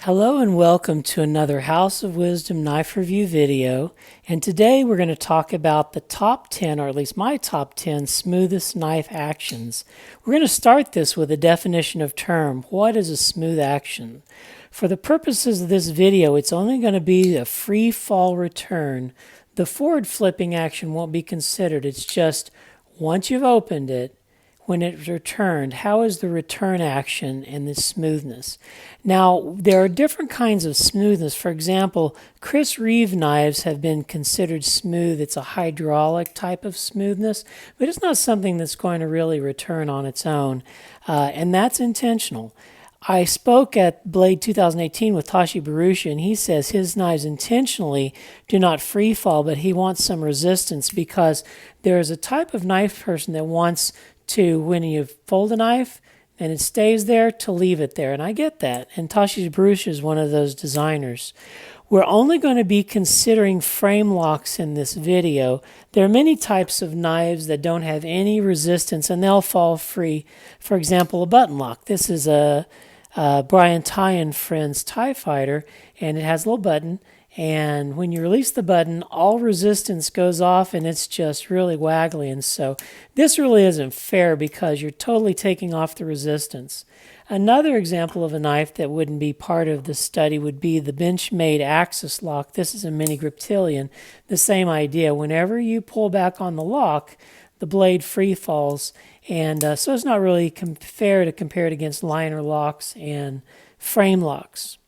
Hello and welcome to another House of Wisdom knife review video, and today we're going to talk about the top 10, or at least my top 10, smoothest knife actions. We're going to start this with a definition of term. What is a smooth action? For the purposes of this video, it's only going to be a free fall return. The forward flipping action won't be considered. It's just once you've opened it, when it's returned, how is the return action and the smoothness? Now, there are different kinds of smoothness. For example, Chris Reeve knives have been considered smooth. It's a hydraulic type of smoothness, but it's not something that's going to really return on its own, and that's intentional. I spoke at Blade 2018 with Tashi BHARUCHA, and he says his knives intentionally do not free fall, but he wants some resistance because there is a type of knife person that wants to, when you fold a knife and it stays there, to leave it there. And I get that. And Tashi BHARUCHA is one of those designers. We're only going to be considering frame locks in this video. There are many types of knives that don't have any resistance and they'll fall free. For example, a button lock. This is a Brian Ty and Friends TIE Fighter, and it has a little button. And when you release the button, all resistance goes off and it's just really waggly. And so this really isn't fair because you're totally taking off the resistance. Another example of a knife that wouldn't be part of the study would be the Benchmade Axis lock. This is a mini Griptilian. The same idea. Whenever you pull back on the lock, the blade free falls. And so it's not really fair to compare it against liner locks and frame locks.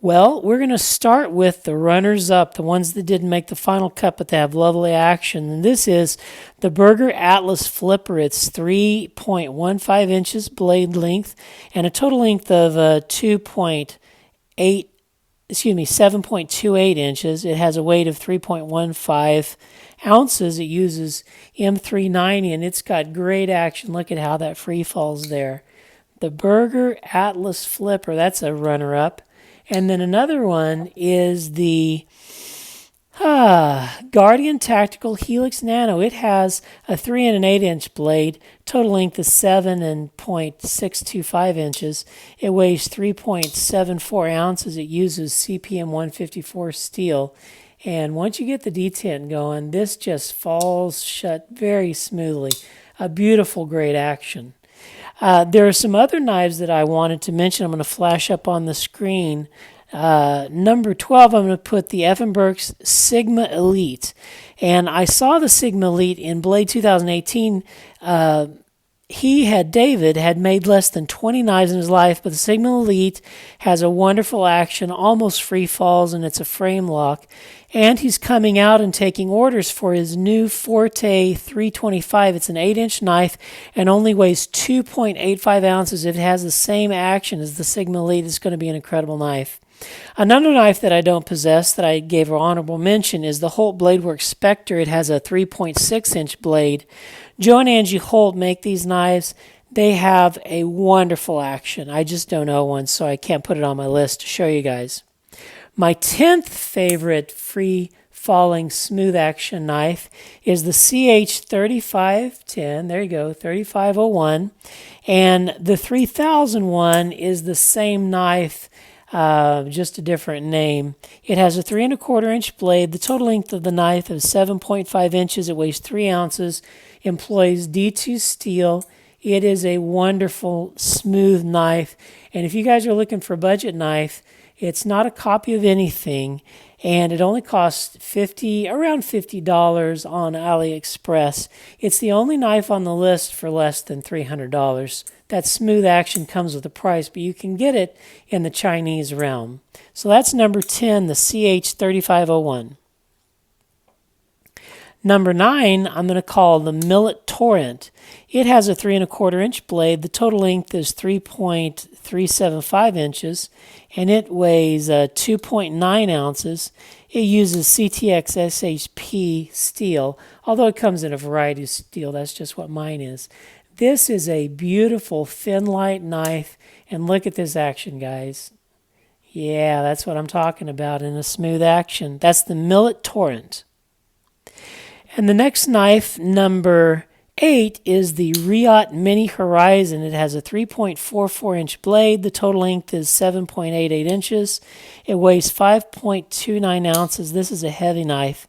Well, we're going to start with the runners-up, the ones that didn't make the final cut, but they have lovely action. And this is the Berger Atlas Flipper. It's 3.15 inches blade length and a total length of 7.28 inches. It has a weight of 3.15 ounces. It uses M390, and it's got great action. Look at how that free falls there. The Berger Atlas Flipper, that's a runner-up. And then another one is the Guardian Tactical HELIX NANO. It has a 3 and an 8 inch blade, total length is 7.625 inches. It weighs 3.74 ounces. It uses CPM 154 steel. And once you get the detent going, this just falls shut very smoothly. A beautiful, great action. There are some other knives that I wanted to mention. I'm going to flash up on the screen. Number 12, I'm going to put the Effenberg's Sigma Elite. And I saw the Sigma Elite in Blade 2018. David had made less than 20 knives in his life, but the Sigma Elite has a wonderful action, almost free falls, and it's a frame lock. And he's coming out and taking orders for his new Forte 325. It's an 8-inch knife and only weighs 2.85 ounces. If it has the same action as the Sigma Elite, it's going to be an incredible knife. Another knife that I don't possess that I gave an honorable mention is the Holt Bladeworks Spectre. It has a 3.6-inch blade. Joe and Angie Holt make these knives. They have a wonderful action. I just don't own one, so I can't put it on my list to show you guys. My 10th favorite free-falling smooth action knife is the CH3510. There you go, 3501. And the 3001 is the same knife, just a different name. It has a 3 1/4 inch blade. The total length of the knife is 7.5 inches. It weighs 3 ounces. Employs D2 steel. It is a wonderful, smooth knife. And if you guys are looking for a budget knife, it's not a copy of anything, and it only costs around $50 on AliExpress. It's the only knife on the list for less than $300. That smooth action comes with a price, but you can get it in the Chinese realm. So that's number 10, the CH3501. Number 9, I'm going to call the Millet TORRENT. It has a 3 1/4 inch blade. The total length is 3.375 inches, and it weighs 2.9 ounces. It uses CTX SHP steel, although it comes in a variety of steel. That's just what mine is. This is a beautiful thin light knife, and look at this action, guys. Yeah, that's what I'm talking about in a smooth action. That's the Millet TORRENT. And the next knife, number 8 is the REATE Mini Horizon. It has a 3.44-inch blade. The total length is 7.88 inches. It weighs 5.29 ounces. This is a heavy knife.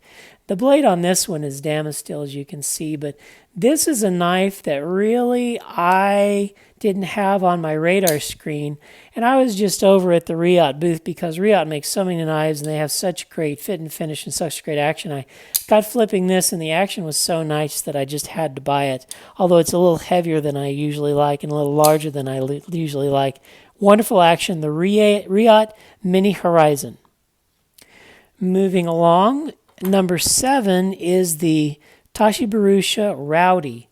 The blade on this one is Damasteel, as you can see, but this is a knife that really I didn't have on my radar screen, and I was just over at the REATE booth because REATE makes so many knives and they have such great fit and finish and such great action. I got flipping this and the action was so nice that I just had to buy it, although it's a little heavier than I usually like and a little larger than I usually like. Wonderful action, the REATE Mini Horizon. Moving along, number 7 is the BHARUCHA ROWDY.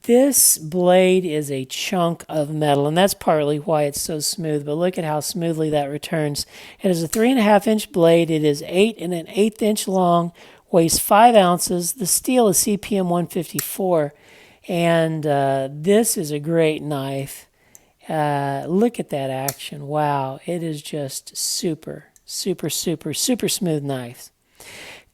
This blade is a chunk of metal, and that's partly why it's so smooth, but look at how smoothly that returns. It is a 3.5-inch blade. It is 8 1/8 inch long, weighs 5 ounces. The steel is CPM 154, and this is a great knife. Look at that action. Wow, it is just super smooth knife.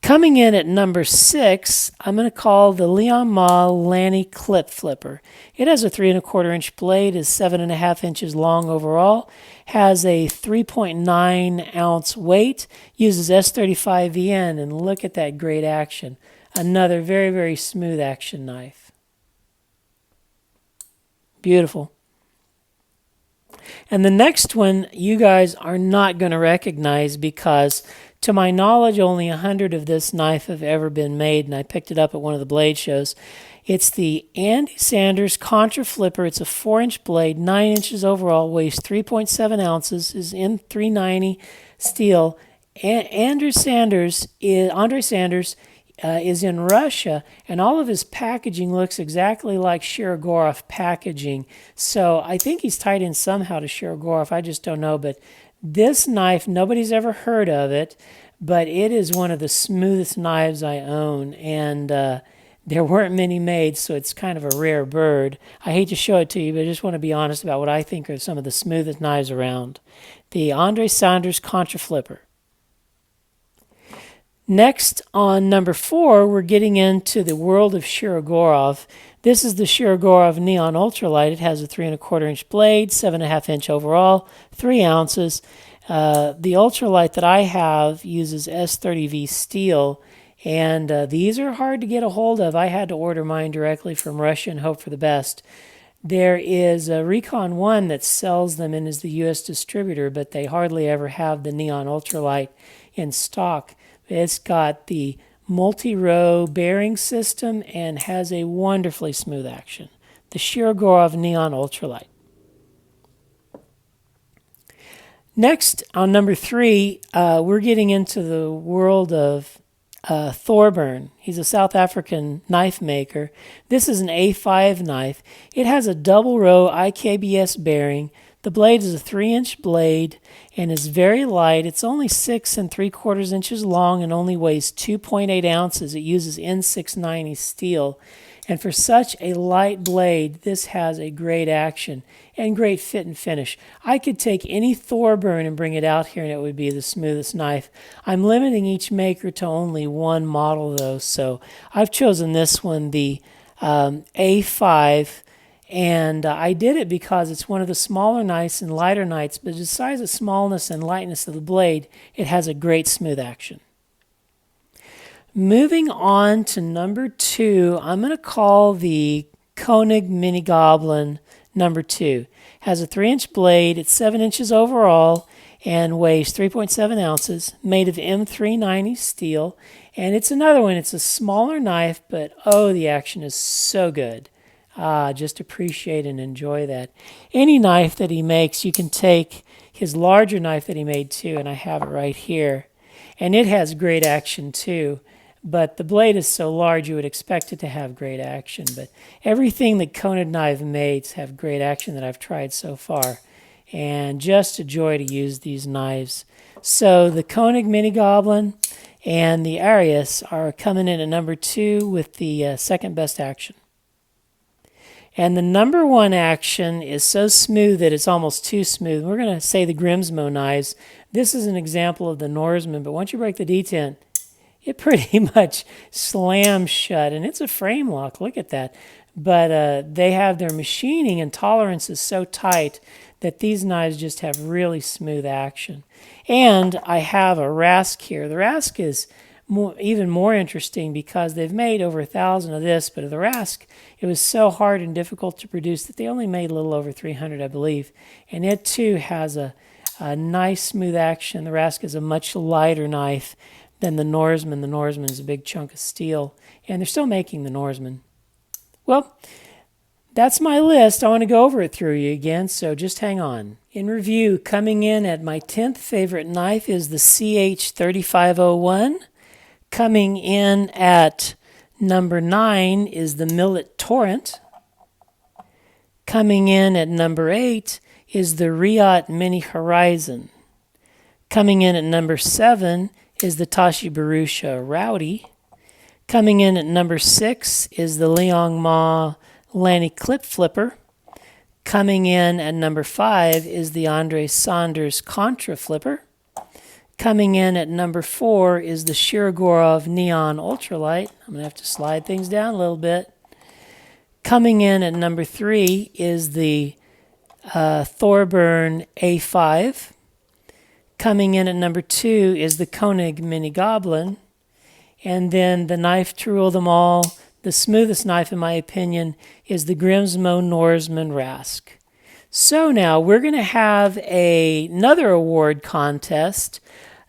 Coming in at number 6, I'm going to call the LANNY Clip Flipper. It has a 3 1/4-inch blade, is 7.5 inches long overall, has a 3.9 ounce weight, uses S35VN, and look at that great action. Another very smooth action knife. Beautiful. And the next one you guys are not going to recognize because to my knowledge, only 100 of this knife have ever been made, and I picked it up at one of the blade shows. It's the Andy Sanders CONTRA Flipper. It's a 4-inch blade, 9 inches overall, weighs 3.7 ounces, is in 390 steel. Andre Sanders is in Russia, and all of his packaging looks exactly like SHIROGOROV packaging. So I think he's tied in somehow to SHIROGOROV. I just don't know, but this knife, nobody's ever heard of it, but it is one of the smoothest knives I own, and there weren't many made, so it's kind of a rare bird. I hate to show it to you, but I just want to be honest about what I think are some of the smoothest knives around. The Andre Sanders CONTRA Flipper. Next, on number 4, we're getting into the world of SHIROGOROV. This is the SHIROGOROV Neon Ultralight. It has a 3 1/4-inch blade, 7.5 inch overall, 3 ounces. The ultralight that I have uses S30V steel, and these are hard to get a hold of. I had to order mine directly from Russia and hope for the best. There is a Recon One that sells them and is the U.S. distributor, but they hardly ever have the Neon Ultralight in stock. It's got the multi-row bearing system and has a wonderfully smooth action. The SHIROGOROV Neon Ultralight. Next, on number 3, we're getting into the world of THORBURN. He's a South African knife maker. This is an A5 knife. It has a double row IKBS bearing. The blade is a 3-inch blade and is very light. It's only 6 3/4 inches long and only weighs 2.8 ounces. It uses N690 steel. And for such a light blade, this has a great action and great fit and finish. I could take any THORBURN and bring it out here and it would be the smoothest knife. I'm limiting each maker to only one model though, so I've chosen this one, the A5, and I did it because it's one of the smaller knives and lighter knives, but besides the smallness and lightness of the blade, it has a great smooth action. Moving on to number 2, I'm going to call the KEONIG Mini Goblin number 2. Has a 3-inch blade, it's 7 inches overall, and weighs 3.7 ounces, made of M390 steel. And it's another one, it's a smaller knife, but oh, the action is so good. Just appreciate and enjoy that. Any knife that he makes, you can take his larger knife that he made too, and I have it right here. And it has great action too. But the blade is so large you would expect it to have great action. But everything that KEONIG knife makes have great action that I've tried so far. And just a joy to use these knives. So the KEONIG Mini Goblin and the Arius are coming in at number 2 with the second best action. And the number 1 action is so smooth that it's almost too smooth. We're going to say the Grimsmo knives. This is an example of the NORSEMAN, but once you break the detent, it pretty much slams shut, and it's a frame lock. Look at that. but they have their machining and tolerances so tight that these knives just have really smooth action. And I have a rasp here. The rasp is even more interesting because they've made over 1,000 of this, but of the rasp, it was so hard and difficult to produce that they only made a little over 300, I believe. And it too has a nice smooth action. The rasp is a much lighter knife than the NORSEMAN. The NORSEMAN is a big chunk of steel, and they're still making the NORSEMAN. Well, that's my list. I want to go over it through you again, so just hang on. In review, coming in at my 10th favorite knife is the CH3501. Coming in at number 9 is the MILLET TORRENT. Coming in at number 8 is the REATE Mini Horizon. Coming in at number 7 is the BHARUCHA ROWDY. Coming in at number 6 is the LIONG LANNY Clip Flipper. Coming in at number 5 is the Andre Saunders CONTRA Flipper. Coming in at number 4 is the SHIROGOROV Neon Ultralight. I'm going to have to slide things down a little bit. Coming in at number 3 is the THORBURN A5. Coming in at number 2 is the KEONIG Mini Goblin. And then the knife to rule them all, the smoothest knife in my opinion, is the Grimsmo NORSEMAN rasp. So now we're going to have another award contest,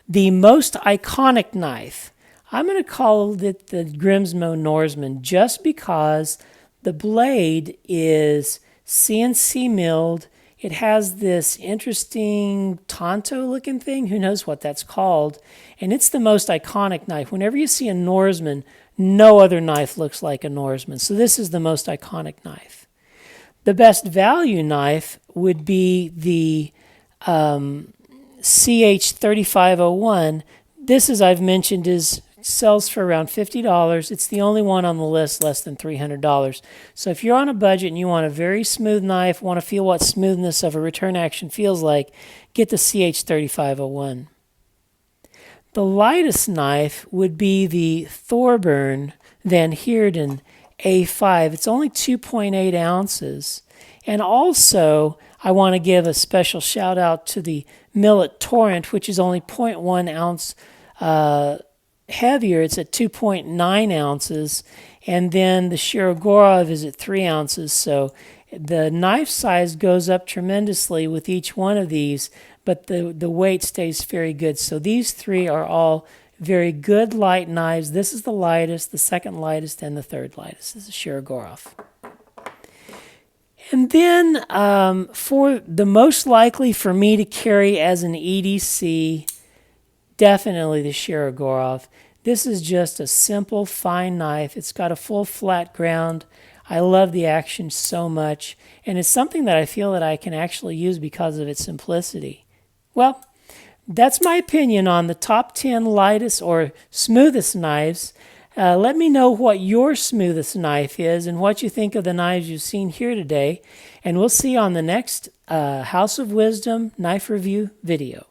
the most iconic knife. I'm going to call it the Grimsmo NORSEMAN just because the blade is CNC milled. It has this interesting Tonto looking thing. Who knows what that's called? And it's the most iconic knife. Whenever you see a NORSEMAN, no other knife looks like a NORSEMAN. So this is the most iconic knife. The best value knife would be the CH3501. This, as I've mentioned, sells for around $50. It's the only one on the list less than $300. So if you're on a budget and you want a very smooth knife, want to feel what smoothness of a return action feels like, get the CH3501. The lightest knife would be the THORBURN VANHEERDEN A5. It's only 2.8 ounces. And also, I want to give a special shout out to the MILLET TORRENT, which is only 0.1 ounce heavier. It's at 2.9 ounces. And then the SHIROGOROV is at 3 ounces. So the knife size goes up tremendously with each one of these, but the weight stays very good. So these three are all very good light knives. This is the lightest, the second lightest, and the third lightest. This is SHIROGOROV. And then for the most likely for me to carry as an EDC, definitely the SHIROGOROV. This is just a simple, fine knife. It's got a full flat ground. I love the action so much, and it's something that I feel that I can actually use because of its simplicity. Well, that's my opinion on the top 10 lightest or smoothest knives. Let me know what your smoothest knife is and what you think of the knives you've seen here today. And we'll see you on the next House of Wisdom knife review video.